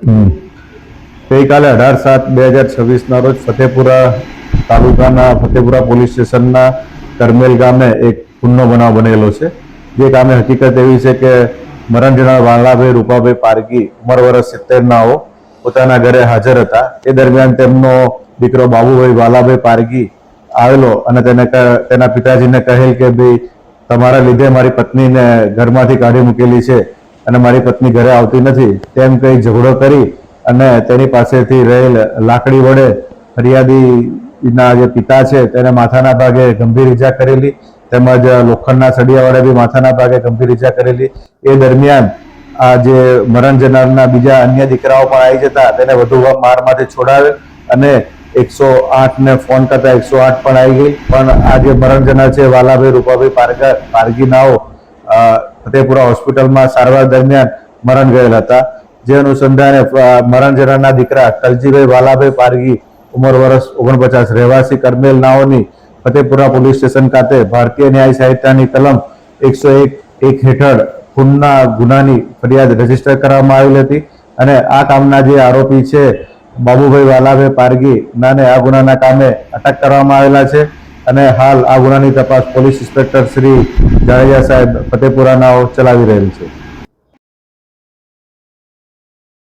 ગઈકાલે 18/7/2026 રોજ ફતેપુરા તાલુકાના ફતેપુરા પોલીસ સ્ટેશનના કરમેલ ગામે એક ખૂનનો બનાવ બનેલો છે। જે ગામે હકીકત એવી છે કે મરણ જનાર વાલાભાઈ રૂપાભાઈ પારગી ઉંમર વર્ષ 70 પોતાના ઘરે હાજર હતા। એ દરમિયાન તેમનો દીકરો બાબુભાઈ વાલાભાઈ પારગી આવેલો અને તેના પિતાજીને કહેલ કે ભાઈ તમારા લીધે મારી પત્નીને ઘરમાંથી કાઢી મૂકેલી છે અને મારી પત્ની ઘરે આવતી નથી તેમ કહી ઝઘડો કરી અને તેની પાસેથી રહેલ લાકડી વડે ફરિયાદીના જે પિતા છે તેને માથાના ભાગે ગંભીર ઈજા કરેલી તેમજ લોખંડના સળિયા વડે બી માથાના ભાગે ગંભીર ઈજા કરેલી। એ દરમિયાન આ જે મરણ જનારના બીજા અન્ય દીકરાઓ પણ આવી જતા તેને વધુ મારમાંથી છોડાવે અને 108 ને ફોન કરતા 108 પણ આવી ગઈ। પણ આ જે મરણ જનાર છે વાલાભાઈ રૂપાભાઈ પારગી નાઓ ફતેપુરા હોસ્પિટલમાં સારવાર દરમિયાન મરણ ગયેલ હતા। જે અનુસંધાને મરણ જનારના દીકરા કલજીભાઈ વાલાભાઈ પારગી ઉંમર વર્ષ 49 રહેવાસી કરમેલ નાઓની ફતેપુરા પોલીસ સ્ટેશન ખાતે ભારતીય ન્યાય સંહિતાની કલમ 101 હેઠળ ખૂનના ગુનાની ફરિયાદ રજીસ્ટર કરવામાં આવેલી હતી અને આ કામના જે આરોપી છે બાબુભાઈ વાલાભાઈ પારગી નાને આ ગુનાના કામે અટક કરવામાં આવેલા છે અને હાલ આ ગુનાની તપાસ પોલીસ ઇન્સ્પેક્ટર શ્રી જાડેજા સાહેબ ફતેપુરા નાઓ ચલાવી રહેલ છે।